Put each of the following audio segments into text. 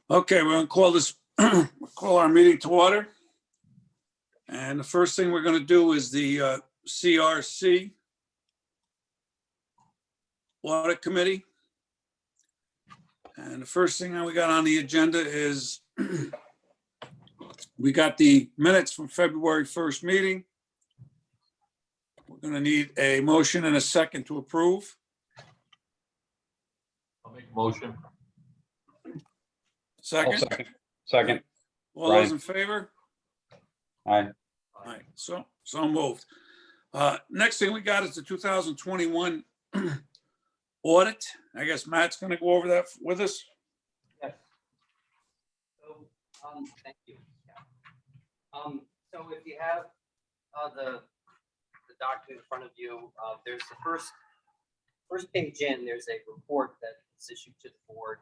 Okay, we're gonna call this, call our meeting to order. And the first thing we're gonna do is the CRC Audit Committee. And the first thing that we got on the agenda is we got the minutes from February 1st meeting. We're gonna need a motion and a second to approve. I'll make a motion. Second, Second. all those in favor? Aye. All right, so moved. Next thing we got is the 2021 audit. I guess Matt's gonna go over that with us. Yes. So, thank you. So if you have the document in front of you, there's the first page in, there's a report that's issued to the board.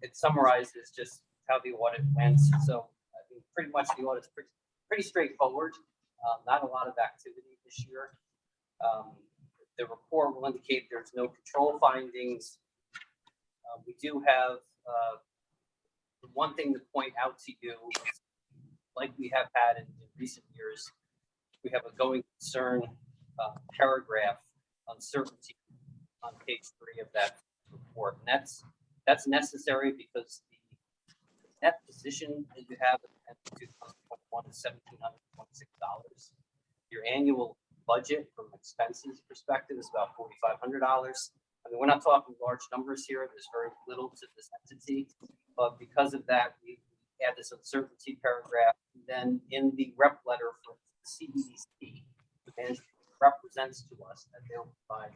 It summarizes just how the audit went. So I think pretty much the audit's pretty straightforward. Not a lot of activity this year. The report will indicate there's no control findings. We do have one thing to point out to you, like we have had in recent years. We have a going concern paragraph uncertainty on page 3 of that report, and that's necessary because the net position that you have at 2021 is $1,726. Your annual budget from expenses perspective is about $4,500. I mean, we're not talking large numbers here. There's very little to this entity, but because of that, we add this uncertainty paragraph. And then in the rep letter for the CEDC, the management represents to us that they'll provide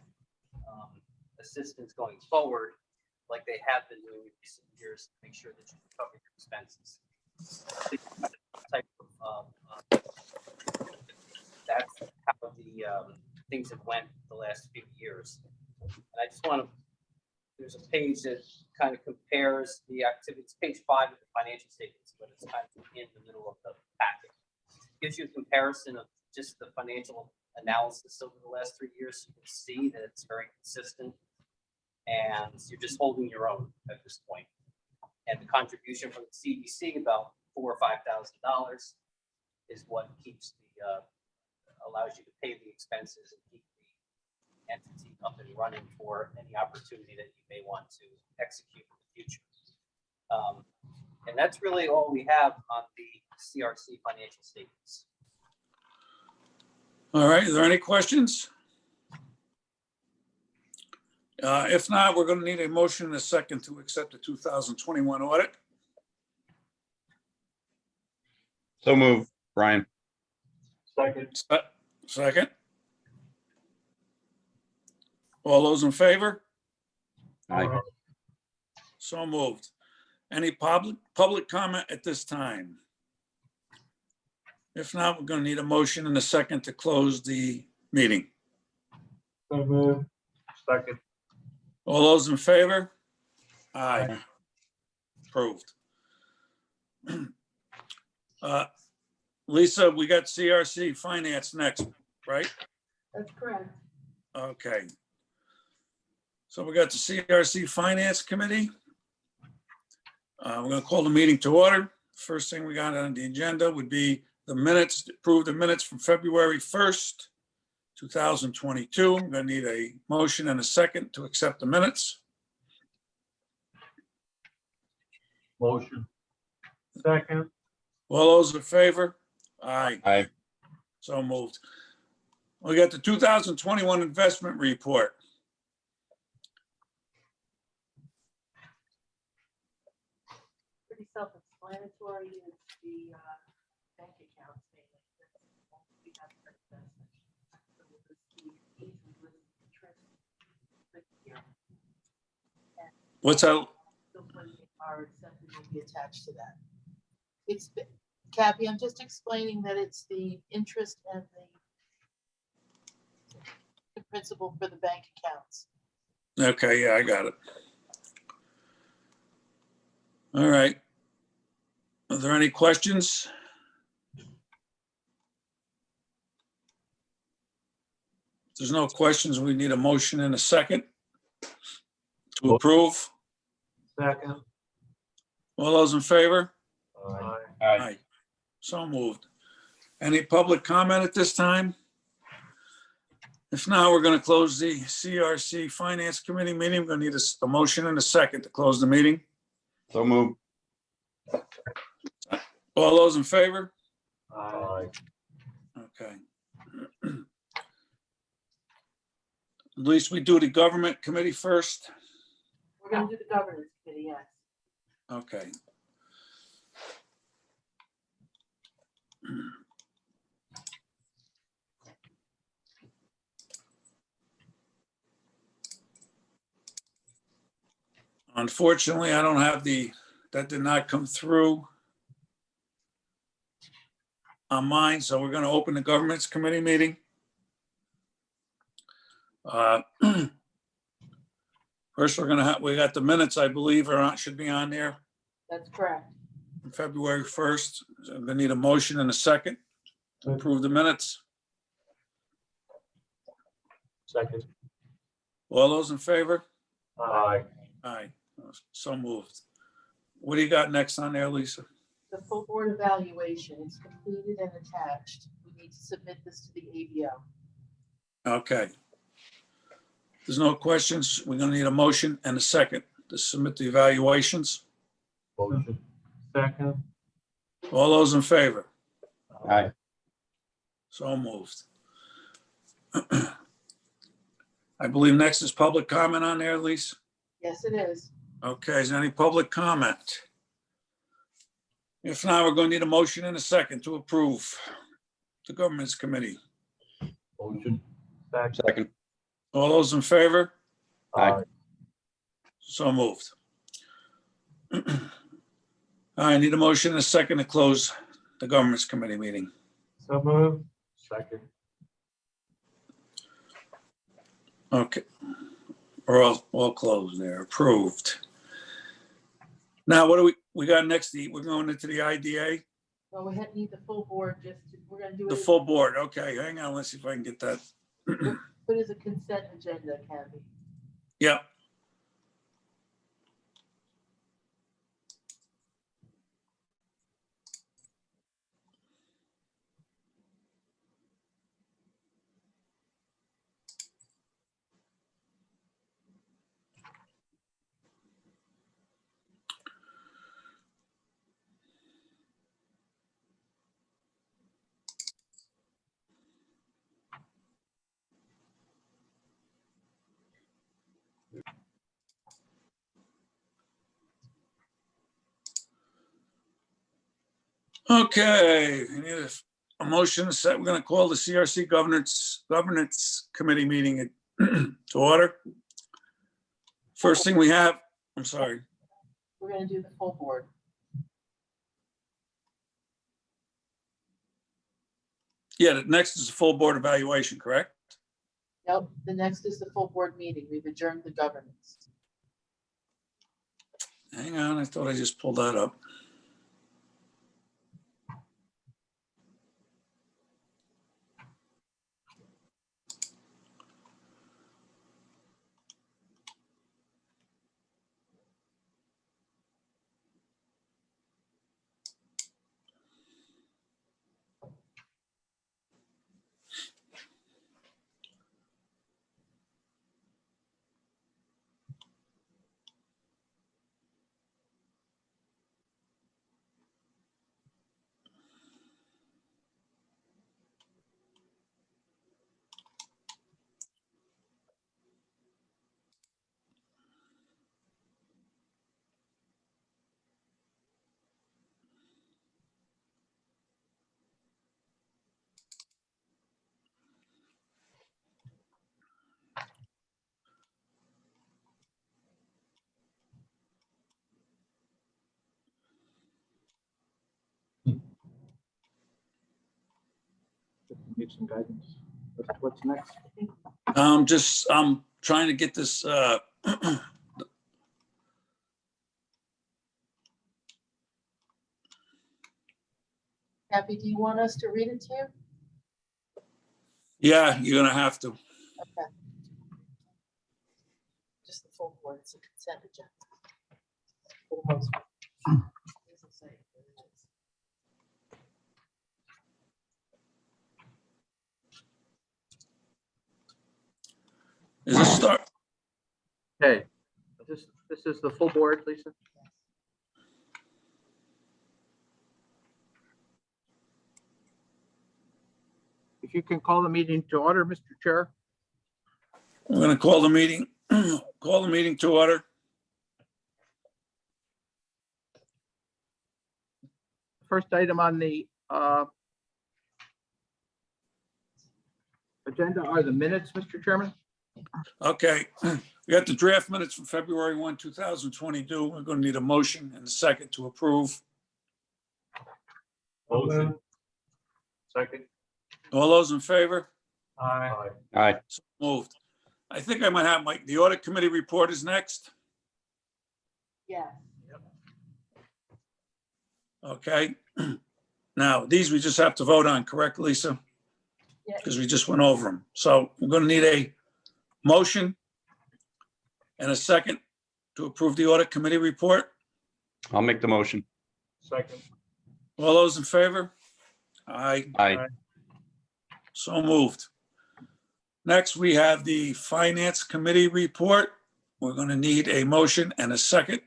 assistance going forward, like they have been doing in recent years, to make sure that you cover your expenses. Type of, that's how the things have went the last few years. And I just want to, there's a page that kind of compares the activities, page 5 of the financial statements, but it's kind of in the middle of the packet. Gives you a comparison of just the financial analysis over the last 3 years. You can see that it's very consistent and you're just holding your own at this point. And the contribution from the CDC, about $4,000 or $5,000, is what keeps the, allows you to pay the expenses and keep the entity up and running for any opportunity that you may want to execute in the future. And that's really all we have on the CRC financial statements. All right, are there any questions? If not, we're gonna need a motion and a second to accept the 2021 audit. So move, Brian. Second. Second. All those in favor? Aye. So moved. Any public comment at this time? If not, we're gonna need a motion and a second to close the meeting. So moved. Second. All those in favor? Aye. Approved. Lisa, we got CRC Finance next, right? That's correct. Okay. So we got the CRC Finance Committee. We're gonna call the meeting to order. First thing we got on the agenda would be the minutes, approve the minutes from February 1st, 2022. I'm gonna need a motion and a second to accept the minutes. Motion. Second. All those in favor? Aye. Aye. So moved. We got the 2021 investment report. Pretty self-explanatory. It's the bank account statement. We have for investment. So we'll just see fees and with interest this year. And What's that? so when our accepted will be attached to that. It's, Kathy, I'm just explaining that it's the interest and the principal for the bank accounts. Okay, yeah, I got it. All right. Are there any questions? If there's no questions, we need a motion and a second to approve. Second. All those in favor? Aye. Aye. So moved. Any public comment at this time? If not, we're going to close the CRC Finance Committee meeting. We're going to need a motion and a second to close the meeting. So move. All those in favor? Aye. Okay. At least we do the government committee first. We're gonna do the governance committee, yes. Okay. Unfortunately, I don't have that did not come through on mine, so we're gonna open the governance committee meeting. First, we got the minutes, I believe, should be on there, That's correct. from February 1st. So I'm gonna need a motion and a second to approve the minutes. Second. All those in favor? Aye. Aye, so moved. What do you got next on there, Lisa? The full board evaluation is completed and attached. We need to submit this to the ABO. Okay. There's no questions. We're gonna need a motion and a second to submit the evaluations. Motion. Second. All those in favor? Aye. So moved. I believe next is public comment on there, Lisa. Yes, it is. Okay, is there any public comment? If not, we're going to need a motion and a second to approve the governance committee. Motion. Second. Second. All those in favor? Aye. So moved. I need a motion and a second to close the governance committee meeting. So moved. Second. Okay. We're all closed there, approved. Now, what do we got next? We're going into the IDA, Well, we need the full board we're gonna do the it, full board. Okay, hang on, let's see if I can get that. put as a consent agenda, Kathy. Yeah. Okay, we need a motion set. We're going to call the CRC governance committee meeting to order. First thing we have, I'm sorry. We're gonna do the full board. Yeah, the next is a full board evaluation, correct? Nope, the next is the full board meeting. We've adjourned the governance. Hang on, I thought I just pulled that up. Give some guidance. What's next? I'm trying to get this, Kathy, do you want us to read it to you? yeah, you're gonna have to. Okay. Just the full board, it's a consent agenda. Doesn't say, but it is. Is this start? Okay, this is the full board, Lisa? If you can call the meeting to order, Mr. Chair. We're going to call the meeting, call the meeting to order. First item on the agenda are the minutes, Mr. Chairman. Okay, we got the draft minutes from February 1, 2022. We're going to need a motion and a second to approve. Motion. Second. All those in favor? Aye. Aye. So moved. I think I might have the audit committee report is next. Yes. Okay. Now, these we just have to vote on, correct, Lisa? Yeah. Because we just went over them. So we're going to need a motion and a second to approve the audit committee report. I'll make the motion. Second. All those in favor? Aye. Aye. So moved. Next, we have the finance committee report. We're going to need a motion and a second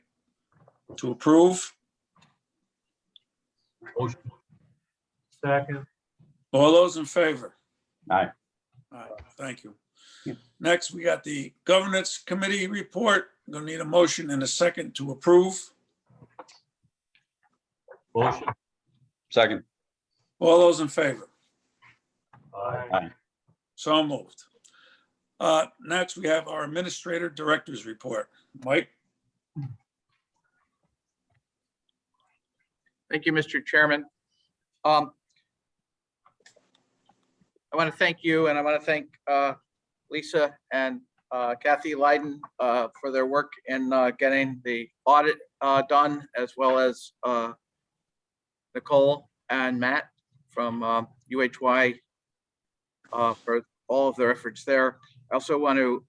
to approve. Motion. Second. All those in favor? Aye. Aye, thank you. Yeah. Next, we got the governance committee report. We're going to need a motion and a second to approve. Motion. Second. All those in favor? Aye. So moved. Next, we have our administrator director's report. Mike? Thank you, Mr. Chairman. I want to thank you, and I want to thank Lisa and Kathy Leiden for their work in getting the audit done, as well as Nicole and Matt from UHY for all of their efforts there. I also want to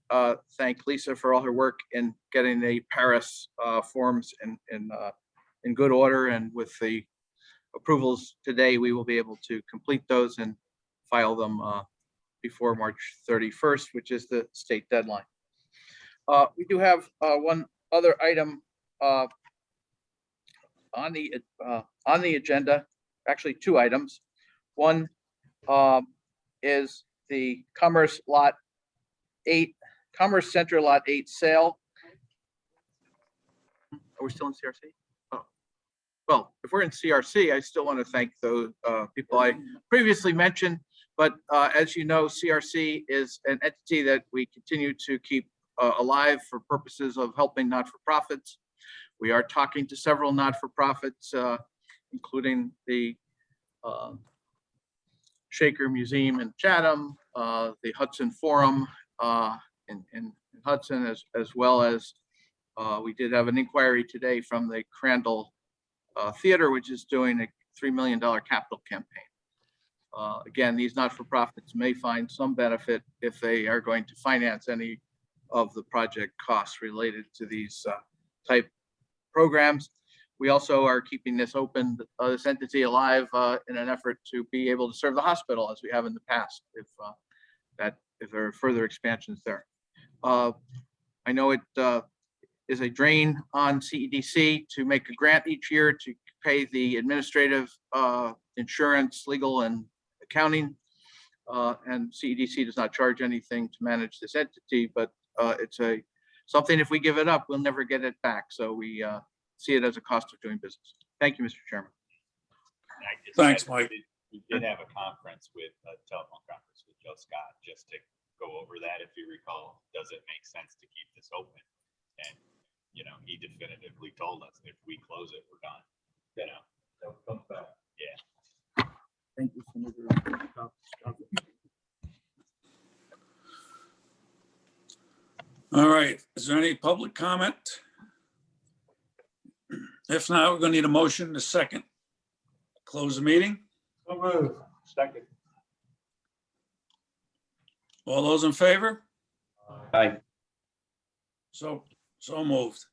thank Lisa for all her work in getting the Paris forms in good order, and with the approvals today, we will be able to complete those and file them before March 31st, which is the state deadline. We do have one other item on the agenda, actually two items. One is the Commerce Center Lot 8 sale. Are we still in CRC? Oh, well, if we're in CRC, I still want to thank those people I previously mentioned. But as you know, CRC is an entity that we continue to keep alive for purposes of helping not-for-profits. We are talking to several not-for-profits, including the Shaker Museum in Chatham, the Hudson Forum in Hudson, as well as we did have an inquiry today from the Crandall Theater, which is doing a $3 million capital campaign. Again, these not-for-profits may find some benefit if they are going to finance any of the project costs related to these type programs. We also are keeping this open, this entity alive in an effort to be able to serve the hospital as we have in the past, if there are further expansions there. I know it is a drain on CEDC to make a grant each year to pay the administrative, insurance, legal, and accounting. And CEDC does not charge anything to manage this entity, but it's something if we give it up, we'll never get it back. So we see it as a cost of doing business. Thank you, Mr. Chairman. Thanks, Mike. We did have a conference with, a telephone conference with Joe Scott, just to go over that, if you recall. Does it make sense to keep this open? And, you know, he definitively told us if we close it, we're done, you know? That comes back. Yeah. Thank you, Senator. All right, is there any public comment? If not, we're going to need a motion and a second. Close the meeting. So moved. Second. All those in favor? Aye. So moved.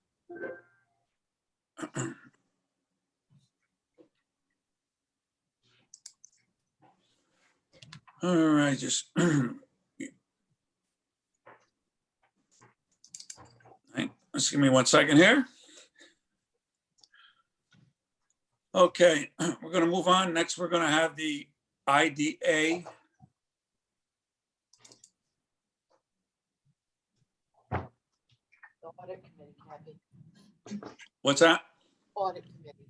All right, just. Just give me 1 second here. Okay, we're gonna move on. Next, we're gonna have the IDA. The audit committee, Kathy, What's that? audit committee.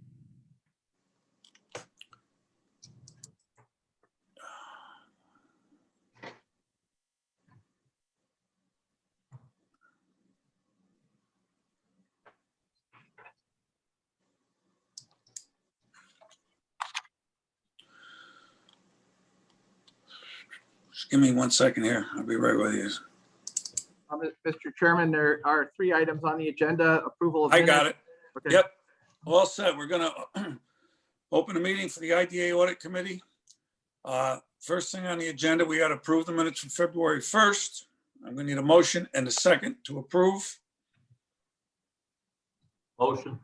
Just give me 1 second here. I'll be right with you. Mr. Chairman, there are 3 items on the agenda. Approval of I got minutes. it. Okay. Yep. All set. We're gonna open the meeting for the IDA Audit Committee. First thing on the agenda, we got to approve the minutes from February 1st. I'm gonna need a motion and a second to approve. Motion.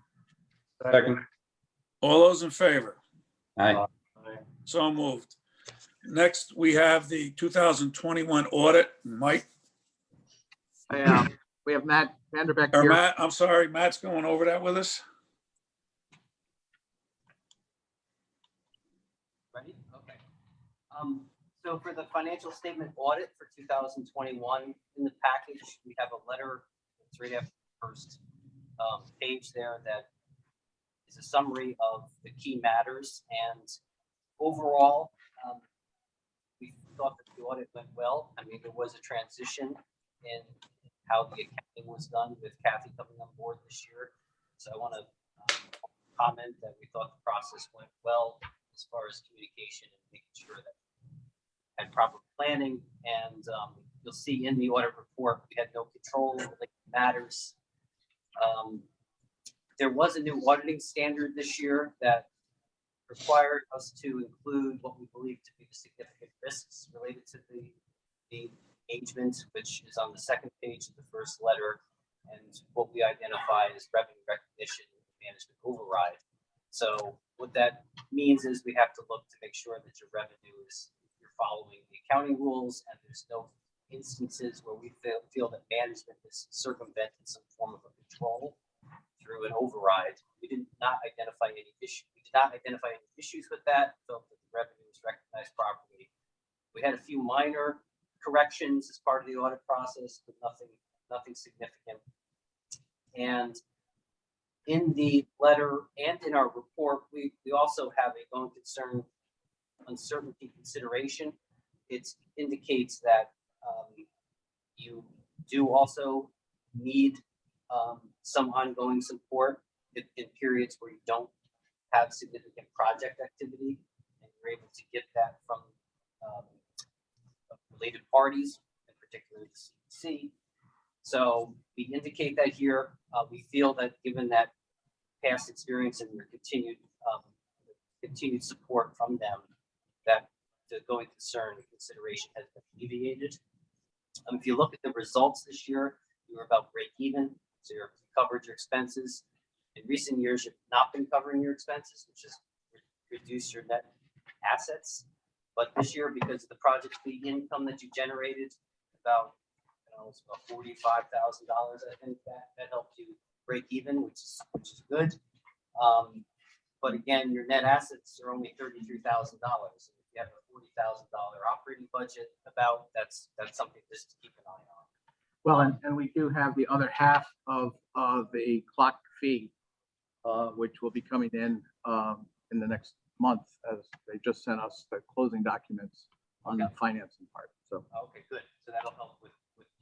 Second. All those in favor? Aye. Aye. So moved. Next, we have the 2021 audit. Mike, We have Matt Vanderbeck or here. Matt, I'm sorry, Matt's going over that with us. Ready? Okay. So for the financial statement audit for 2021, in the package, we have a letter. It's right after the first page there that is a summary of the key matters. And overall, we thought that the audit went well. I mean, there was a transition in how the accounting was done with Kathy coming on board this year. So I want to comment that we thought the process went well as far as communication and making sure that we had proper planning. And you'll see in the audit report, we had no control over the matters. There was a new auditing standard this year that required us to include what we believe to be the significant risks related to the engagement, which is on the second page of the first letter, and what we identify as revenue recognition and management override. So what that means is we have to look to make sure that your revenue is, you're following the accounting rules, and there's no instances where we feel that management has circumvented some form of a control through an override. We did not identify any issue. We did not identify any issues with that. Felt that the revenue was recognized properly. We had a few minor corrections as part of the audit process, but nothing significant. And in the letter and in our report, we also have a going concern uncertainty consideration. It indicates that you do also need some ongoing support in periods where you don't have significant project activity, and you're able to get that from related parties, in particular the CRC. So we indicate that here. We feel that given that past experience and your continued support from them, that the going concern and consideration has been alleviated. If you look at the results this year, you were about break even, so you covered your expenses. In recent years, you've not been covering your expenses, which has reduced your net assets. But this year, because of the project fee income that you generated, it's about $45,000, I think that helped you break even, which is good. But again, your net assets are only $33,000. If you have a $40,000 operating budget, that's something just to keep an eye on. Well, and we do have the other half of the clock fee, which will be coming in the next month, as they just sent us the closing documents on the financing part. So, Okay, good. So that'll help with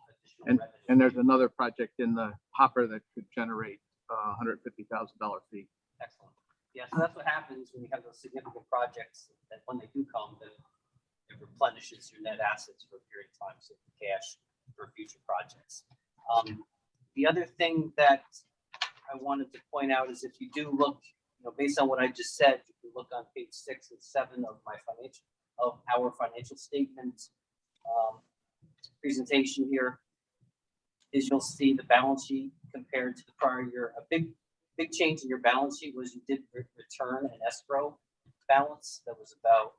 additional and revenue. there's another project in the hopper that could generate $150,000 fee. Excellent. Yeah, so that's what happens when you have those significant projects, that when they do come, then it replenishes your net assets for a period of time, so cash for future projects. The other thing that I wanted to point out is if you do look, based on what I just said, if you look on page 6 and 7 of our financial statement presentation here, is you'll see the balance sheet compared to the prior year. A big big change in your balance sheet was you did return an escrow balance that was about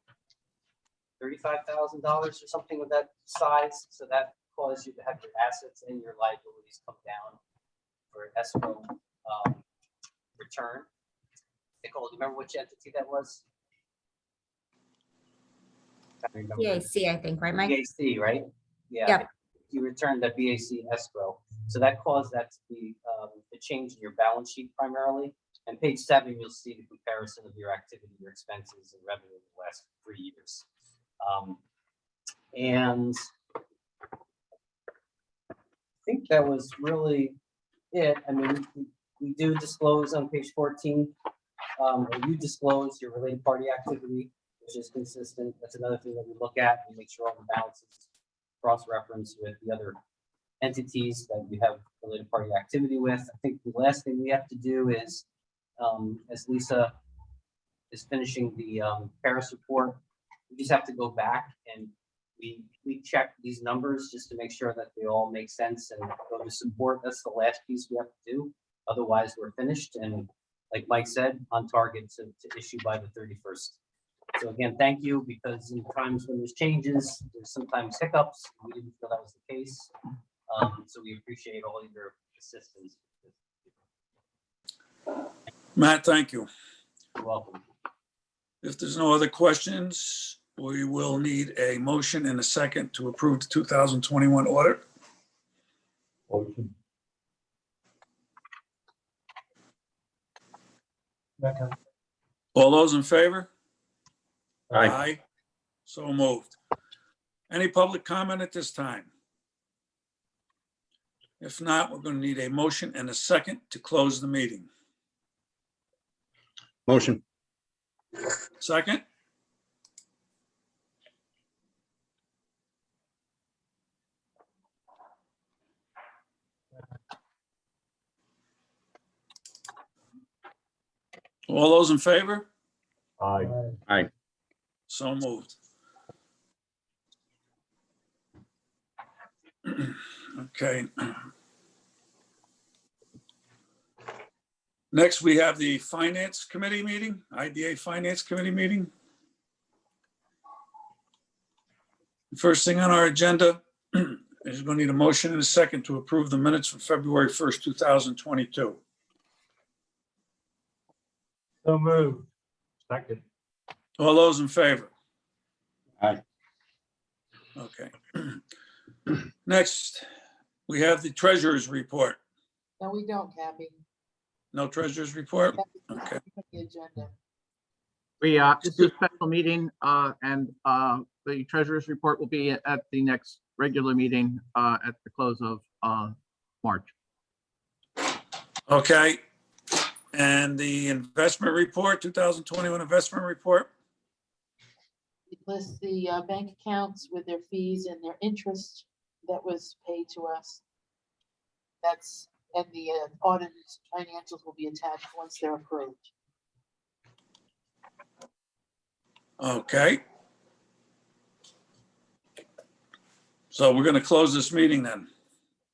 $35,000 or something of that size. So that caused you to have your assets and your liabilities come down for escrow return. Nicole, do you remember which entity that was? BAC, I think, right, Mike? BAC, right? Yeah. Yep. You returned that BAC escrow. So that caused that to be the change in your balance sheet primarily. And page 7, you'll see the comparison of your activity, your expenses and revenue in the last 3 years. And I think that was really it. I mean, we do disclose on page 14, or you disclose your related party activity, which is consistent. That's another thing that we look at and make sure all the balances cross-reference with the other entities that we have related party activity with. I think the last thing we have to do is, as Lisa is finishing the Paris report, we just have to go back and we check these numbers just to make sure that they all make sense and go to support. That's the last piece we have to do. Otherwise, we're finished. And like Mike said, on target to issue by the 31st. So again, thank you, because in times when there's changes, there's sometimes hiccups. We didn't feel that was the case. So we appreciate all of your assistance. Matt, thank you. You're welcome. If there's no other questions, we will need a motion and a second to approve the 2021 audit. Motion. Second. All those in favor? Aye. So moved. Any public comment at this time? If not, we're going to need a motion and a second to close the meeting. Motion. Second? All those in favor? Aye. Aye. So moved. Okay. Next, we have the Finance Committee meeting, IDA Finance Committee meeting. First thing on our agenda is going to need a motion and a second to approve the minutes from February 1st, 2022. So moved. Second. All those in favor? Aye. Okay. Next, we have the treasurer's report. No, we don't, Kathy. No treasurer's report? Okay. The agenda. We, this is a special meeting, and the treasurer's report will be at the next regular meeting at the close of March. Okay. And the investment report, 2021 investment report? It lists the bank accounts with their fees and their interest that was paid to us. That's, and the audited financials will be attached once they're approved. Okay. So we're going to close this meeting then.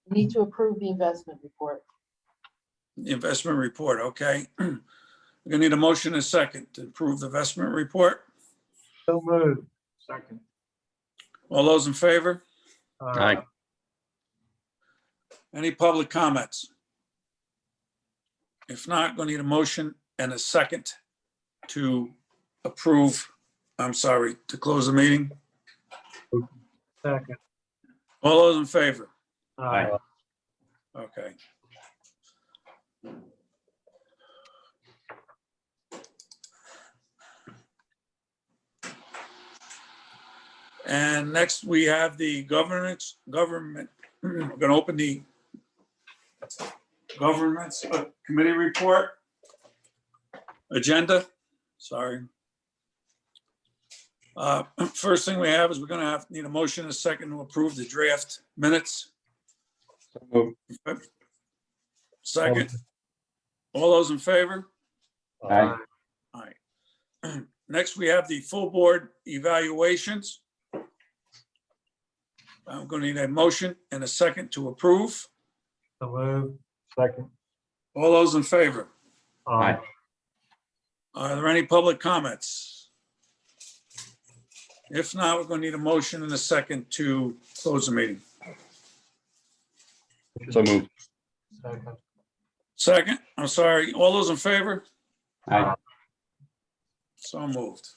We need to approve the investment report. The investment report, okay. We're going to need a motion and a second to approve the investment report. So moved. Second. All those in favor? Aye. Any public comments? If not, going to need a motion and a second to approve, to close the meeting. Second. All those in favor? Aye. Okay. And next we have the government, we're going to open the government's committee report agenda. Sorry. First thing we have is we're going to need a motion and a second to approve the draft minutes. So moved. Second. All those in favor? Aye. Aye. Next, we have the full board evaluations. I'm going to need a motion and a second to approve. So moved. Second. All those in favor? Aye. Are there any public comments? If not, we're going to need a motion and a second to close the meeting. So moved. Second. Second, I'm sorry, all those in favor? Aye. So moved.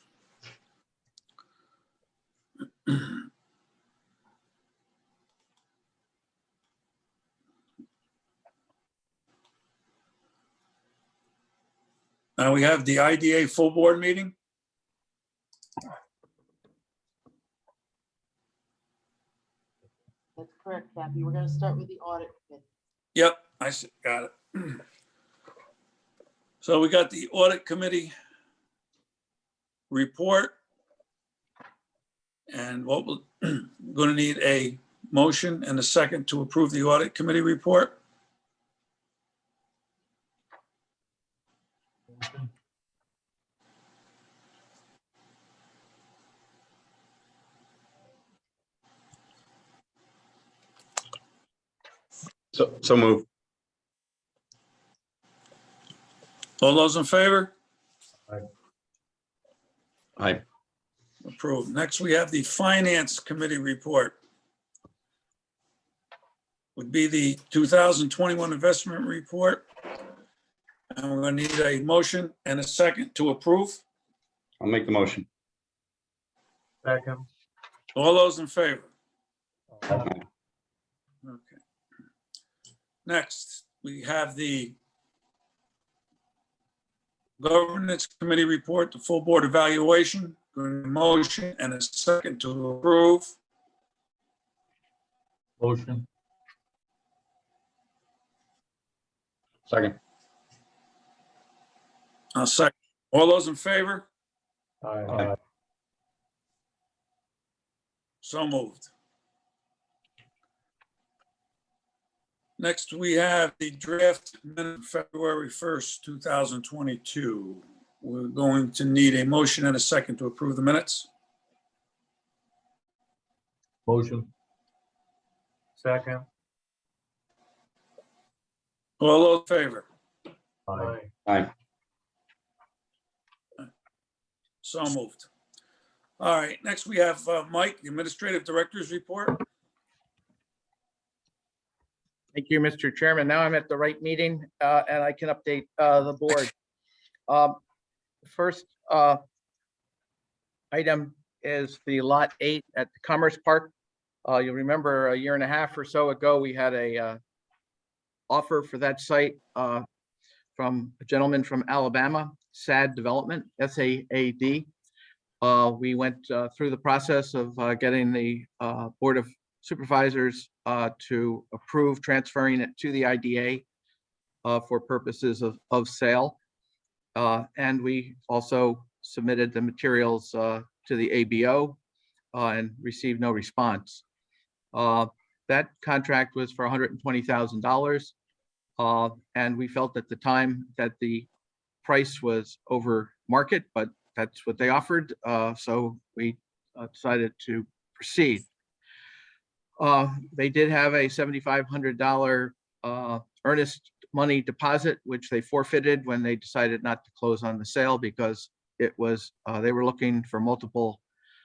Now we have the IDA full board meeting. That's correct, Kathy. We're gonna start with the audit committee. Yep, got it. So we got the audit committee report. And what we're going to need a motion and a second to approve the audit committee report. So moved. All those in favor? Aye. Approved. Next, we have the finance committee report. Would be the 2021 investment report. And we're going to need a motion and a second to approve. I'll make the motion. Second. All those in favor? Aye. Okay. Next, we have the governance committee report, the full board evaluation. Going to motion and a second to approve. Motion. Second. I'll second. All those in favor? Aye. So moved. Next, we have the draft minute February 1st, 2022. We're going to need a motion and a second to approve the minutes. Motion. Second. All those in favor? Aye. Aye. So moved. All right, next we have Mike, the Administrative Director's report. Thank you, Mr. Chairman. Now I'm at the right meeting and I can update the board. First item is the Lot 8 at the Commerce Park. You'll remember a year and a half or so ago, we had a offer for that site from a gentleman from Alabama, SAD Development, SAAD. We went through the process of getting the Board of Supervisors to approve transferring it to the IDA for purposes of sale. And we also submitted the materials to the ABO and received no response. That contract was for $120,000. And we felt at the time that the price was over market, but that's what they offered. So we decided to proceed. They did have a $7,500 earnest money deposit, which they forfeited when they decided not to close on the sale because it was, they were looking for multiple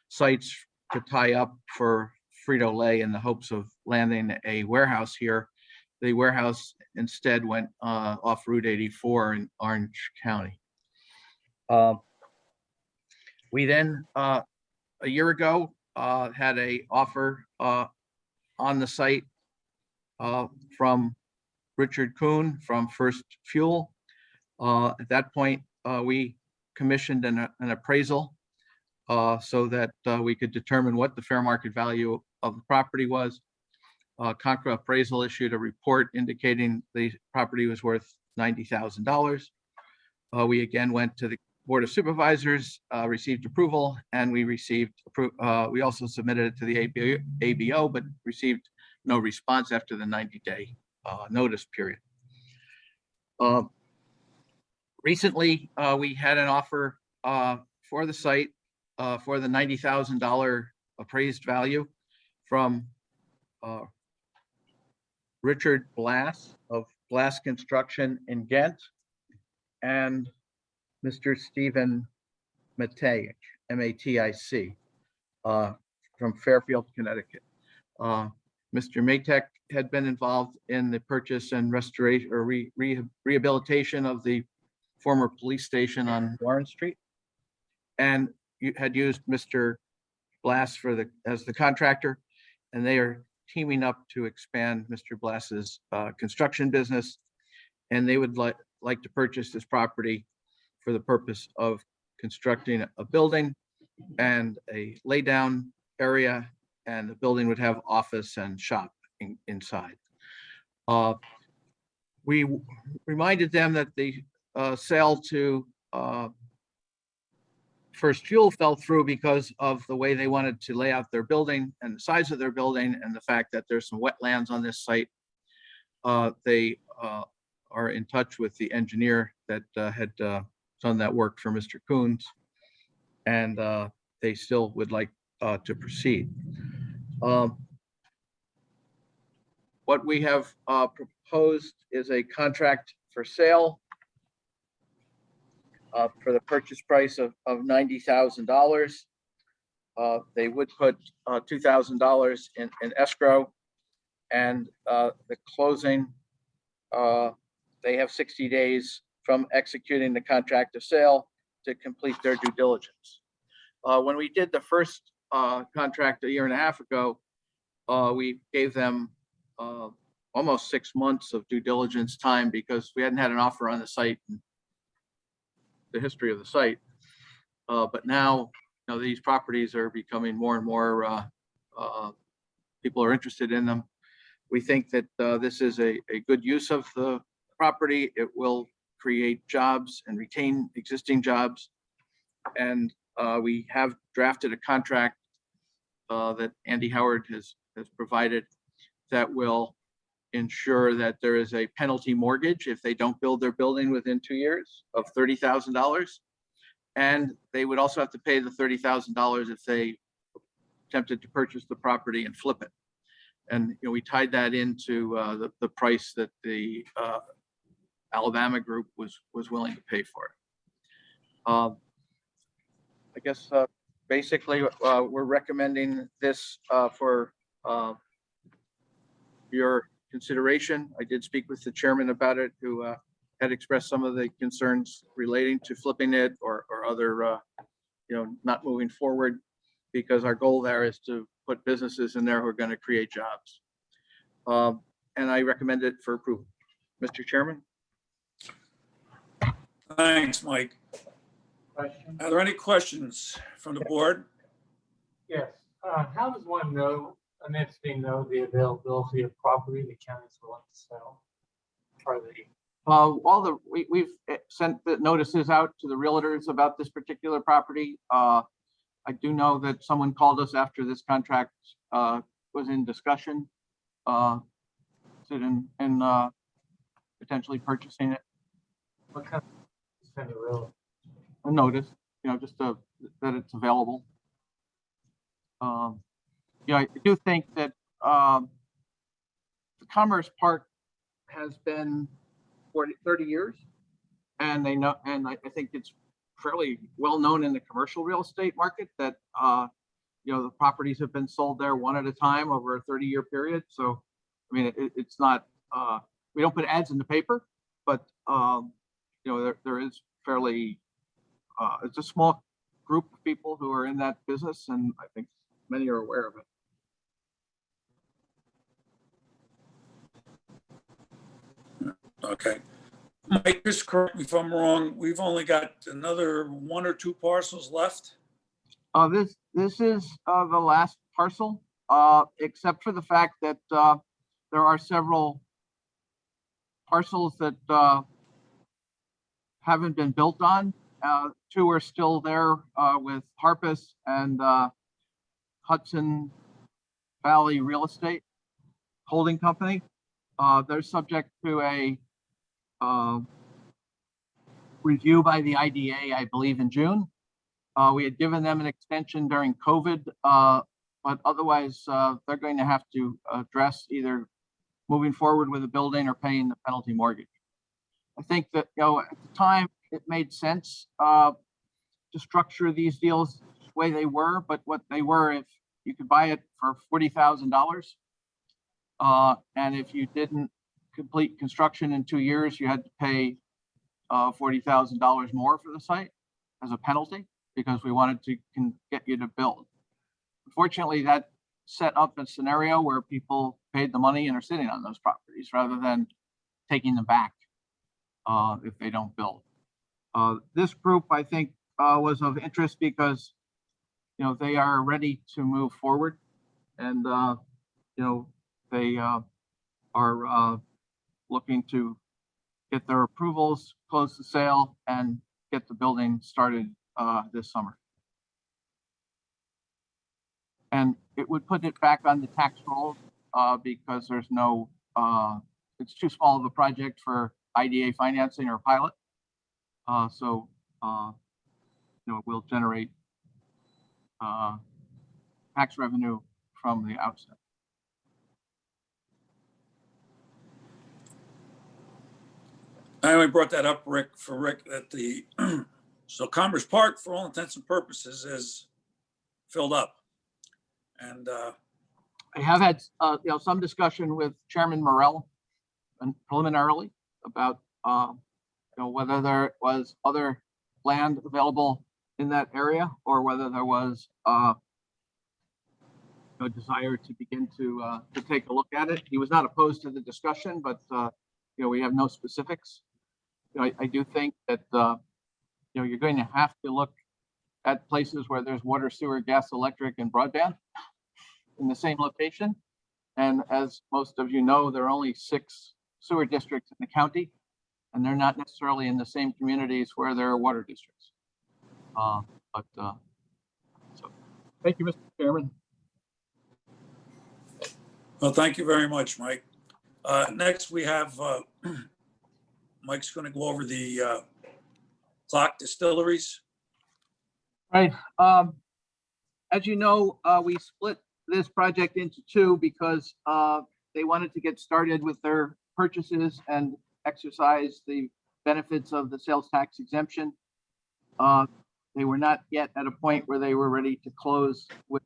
sites to tie up for Frito-Lay in the hopes of landing a warehouse here. The warehouse instead went off Route 84 in Orange County. We then, a year ago, had a offer on the site from Richard Kuhn from First Fuel. At that point, we commissioned an appraisal so that we could determine what the fair market value of the property was. Contra Appraisal issued a report indicating the property was worth $90,000. We again went to the Board of Supervisors, received approval, and we we also submitted it to the ABO, but received no response after the 90-day notice period. Recently, we had an offer for the site for the $90,000 appraised value from Richard Blass of Blass Construction in Ghent. and Mr. Stephen Matic, Matic, from Fairfield, Connecticut. Mr. Matek had been involved in the purchase and restoration or rehabilitation of the former police station on Warren Street, and you had used Mr. Blass as the contractor, and they are teaming up to expand Mr. Blass's construction business, and they would like to purchase this property for the purpose of constructing a building and a laydown area, and the building would have office and shop inside. We reminded them that the sale to First Fuel fell through because of the way they wanted to lay out their building and the size of their building and the fact that there's some wetlands on this site. They are in touch with the engineer that had done that work for Mr. Coons, and they still would like to proceed. What we have proposed is a contract for sale for the purchase price of $90,000. They would put $2,000 in escrow, and the closing, they have 60 days from executing the contract of sale to complete their due diligence. When we did the first contract a year and a half ago, we gave them almost 6 months of due diligence time because we hadn't had an offer on the site in the history of the site. But now, these properties are becoming more and more, people are interested in them. We think that this is a good use of the property. It will create jobs and retain existing jobs. And we have drafted a contract that Andy Howard has provided that will ensure that there is a penalty mortgage if they don't build their building within 2 years of $30,000. And they would also have to pay the $30,000 if they attempted to purchase the property and flip it. And we tied that into the price that the Alabama group was willing to pay for it. I guess basically we're recommending this for your consideration. I did speak with the chairman about it, who had expressed some of the concerns relating to flipping it or other, not moving forward, because our goal there is to put businesses in there who are going to create jobs. And I recommend it for approval. Mr. Chairman? Thanks, Mike. Question? Are there any questions from the board? Yes. How does one know, an entity know the availability of property the county's willing to sell? Are they? We've sent the notices out to the realtors about this particular property. I do know that someone called us after this contract was in discussion, in potentially purchasing it. What kind of send a realtor? A notice, just that it's available. I do think that the Commerce Park has been 30 years, and they know, and I think it's fairly well known in the commercial real estate market that the properties have been sold there one at a time over a 30-year period. So, I mean, it's not, we don't put ads in the paper, but there is fairly, it's a small group of people who are in that business, and I think many are aware of it. Okay. Mike, just correct me if I'm wrong. We've only got another 1 or 2 parcels left. This is the last parcel, except for the fact that there are several parcels that haven't been built on. 2 are still there with Harpus and Hudson Valley Real Estate Holding Company. They're subject to a review by the IDA, I believe, in June. We had given them an extension during COVID, but otherwise they're going to have to address either moving forward with the building or paying the penalty mortgage. I think that, at the time it made sense to structure these deals the way they were, but what they were, if you could buy it for $40,000. And if you didn't complete construction in 2 years, you had to pay $40,000 more for the site as a penalty because we wanted to get you to build. Unfortunately, that set up a scenario where people paid the money and are sitting on those properties rather than taking them back if they don't build. This group, I think, was of interest because, you know, they are ready to move forward, and you know, they are looking to get their approvals, close the sale, and get the building started this summer. And it would put it back on the tax roll because there's no, it's too small of a project for IDA financing or pilot. So, you know, it will generate tax revenue from the outset. I only brought that up, Rick, that the, so Commerce Park, for all intents and purposes, is filled up. And I have had, you know, some discussion with Chairman Morell and preliminarily about, you know, whether there was other land available in that area or whether there was a desire to begin to take a look at it. He was not opposed to the discussion, but you know, we have no specifics. You know, I do think that you know, you're going to have to look at places where there's water, sewer, gas, electric, and broadband in the same location. And as most of you know, there are only 6 sewer districts in the county, and they're not necessarily in the same communities where there are water districts. So thank you, Mr. Chairman. well, thank you very much, Mike. Next, we have Mike's going to go over the clock distilleries. Right. As you know, we split this project into 2 because they wanted to get started with their purchases and exercise the benefits of the sales tax exemption. They were not yet at a point where they were ready to close with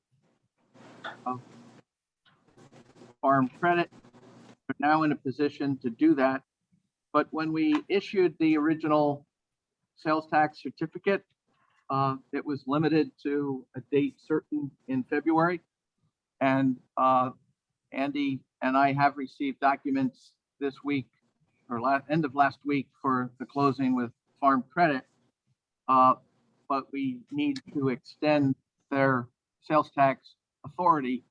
farm credit. They're now in a position to do that. But when we issued the original sales tax certificate, it was limited to a date certain in February. And Andy and I have received documents this week or end of last week for the closing with farm credit. But we need to extend their sales tax authority.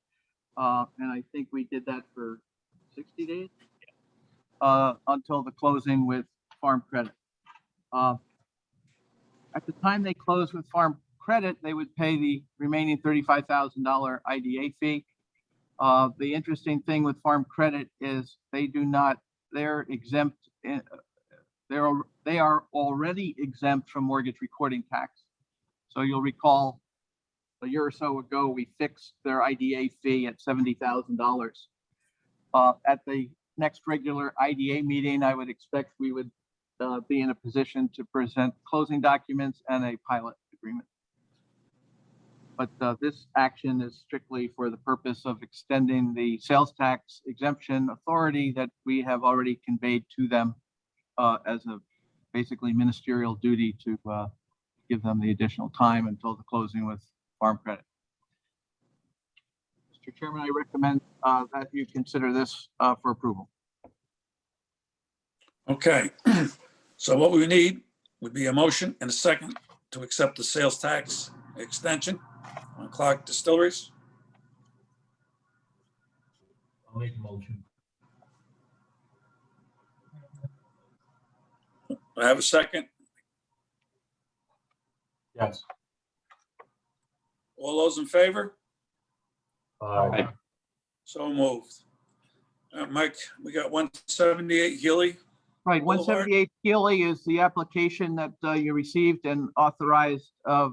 And I think we did that for 60 days until the closing with farm credit. At the time they close with farm credit, they would pay the remaining $35,000 IDA fee. The interesting thing with farm credit is they're exempt. They are already exempt from mortgage recording tax. So you'll recall a year or so ago, we fixed their IDA fee at $70,000. At the next regular IDA meeting, I would expect we would be in a position to present closing documents and a pilot agreement. But this action is strictly for the purpose of extending the sales tax exemption authority that we have already conveyed to them as a basically ministerial duty to give them the additional time until the closing with farm credit. Mr. Chairman, I recommend that you consider this for approval. Okay, so what we need would be a motion and a second to accept the sales tax extension on Clark Distilleries. I'll make a motion. I have a second. Yes. All those in favor? Aye. So moved. Mike, we got 178 Healy. Right, Boulevard. 178 Keeley is the application that you received and authorized a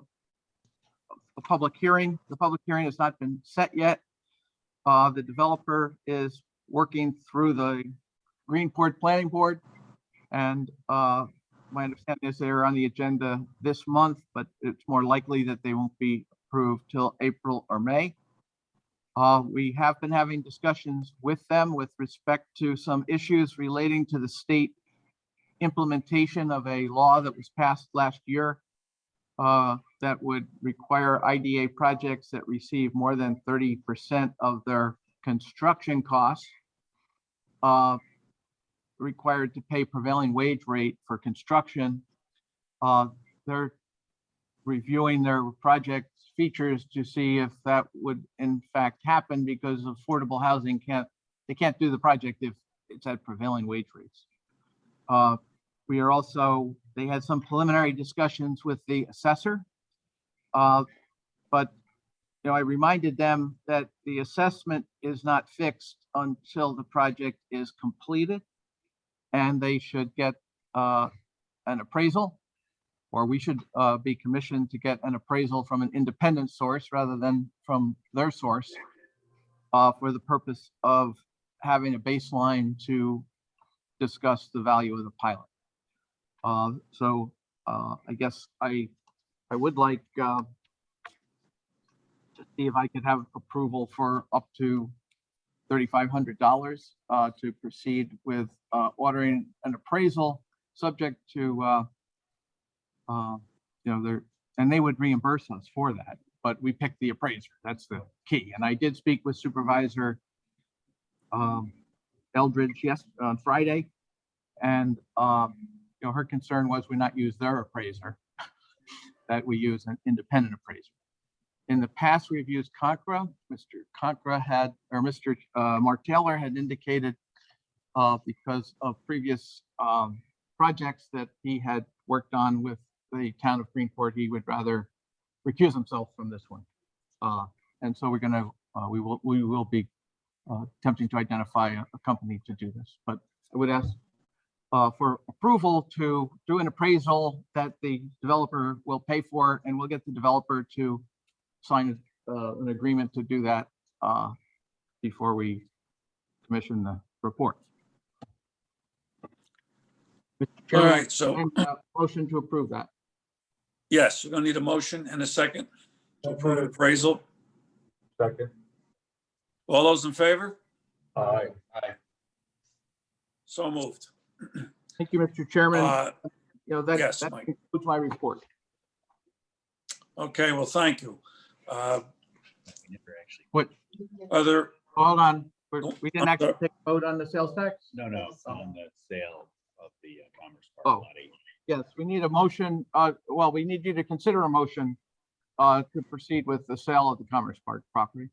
public hearing. The public hearing has not been set yet. The developer is working through the Greenport Planning Board, and my understanding is they're on the agenda this month, but it's more likely that they won't be approved till April or May. We have been having discussions with them with respect to some issues relating to the state implementation of a law that was passed last year that would require IDA projects that receive more than 30% of their construction costs required to pay prevailing wage rate for construction. They're reviewing their project features to see if that would in fact happen, because affordable housing they can't do the project if it's at prevailing wage rates. We are also, they had some preliminary discussions with the assessor. But I reminded them that the assessment is not fixed until the project is completed, and they should get an appraisal, or we should be commissioned to get an appraisal from an independent source rather than from their source for the purpose of having a baseline to discuss the value of the pilot. So I guess I would like to see if I could have approval for up to $3,500 to proceed with ordering an appraisal, subject to and they would reimburse us for that, but we picked the appraiser. That's the key. And I did speak with Supervisor Eldridge on Friday, and her concern was we not use their appraiser, that we use an independent appraiser. In the past, we've used Concra. Mr. Mark Taylor had indicated because of previous projects that he had worked on with the town of Greenport, he would rather recuse himself from this one. And so we will be attempting to identify a company to do this. But I would ask for approval to do an appraisal that the developer will pay for, and we'll get the developer to sign an agreement to do that before we commission the report. Mr. All Chairman, right, so motion to approve that. yes, we're gonna need a motion and a second to approve appraisal. Second. All those in favor? Aye. So moved. Thank you, Mr. Chairman. yes, That Mike. concludes my report. Okay, well, thank you. What, Are there, hold on, we Oh, didn't I'm actually sorry. take a vote on the sales tax? No, on the sale of the Commerce Park Oh. Lot 8. Yes, we need a motion. Well, we need you to consider a motion to proceed with the sale of the Commerce Park property,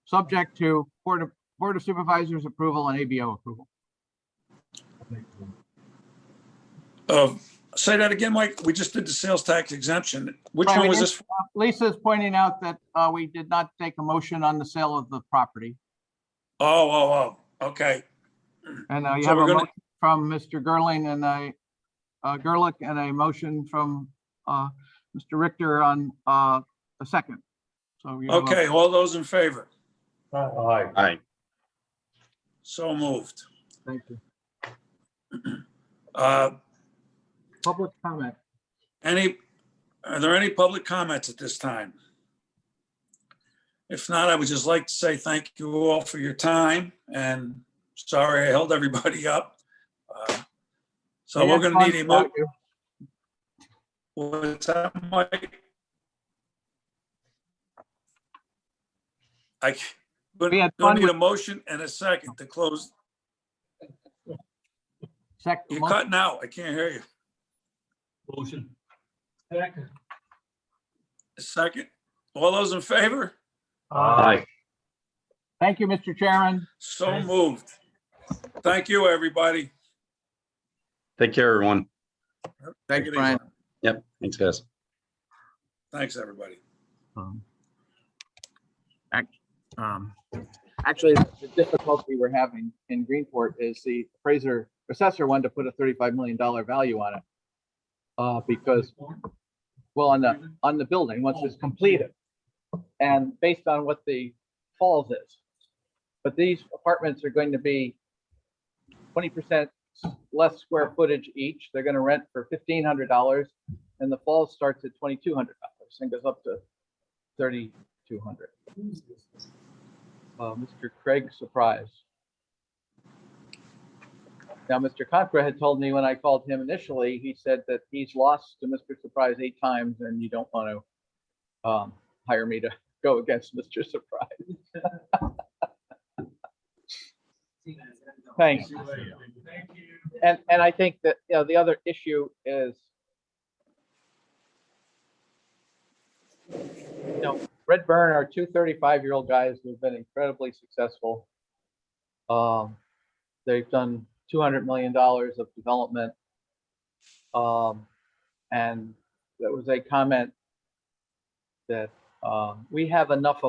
subject to Board of Supervisors approval and ABO approval. say that again, Mike? We just did the sales tax exemption. Which Right, one we was did- this? Lisa's pointing out that we did not take a motion on the sale of the property. Oh, okay. And you So have we're a gonna- motion from Mr. Gerling and Gerlich, and a motion from Mr. Richter on a second. So you have a- Okay, all those in favor? Aye. So moved. Thank you. Public comment. Are there any public comments at this time? If not, I would just like to say thank you all for your time, and sorry I held everybody up. So we're gonna need a what's that, Mike? We had We'll fun need a with- motion and a second to close. You're cutting out. I can't hear you. Motion. Second. A second. All those in favor? Thank you, Mr. Chairman. So moved. Thank you, everybody. Take care, everyone. Thanks, Take it easy. Brian. Yep, thanks, guys. Thanks, everybody. Actually, the difficulty we're having in Greenport is the assessor wanted to put a $35 million value on it. Because, well, on the building, once it's completed, and based on what the falls is. But these apartments are going to be 20% less square footage each. They're gonna rent for $1,500, and the fall starts at $2,200 and goes up to $3,200. Mr. Craig Surprise. Now, Mr. Contra had told me when I called him initially, he said that he's lost to Mr. Surprise 8 times, and you don't want to hire me to go against Mr. Surprise. Thanks. And I think that, you know, the other issue is, you know, Red Burn are 2 35-year-old guys who've been incredibly successful. They've done $200 million of development. And there was a comment that we have enough of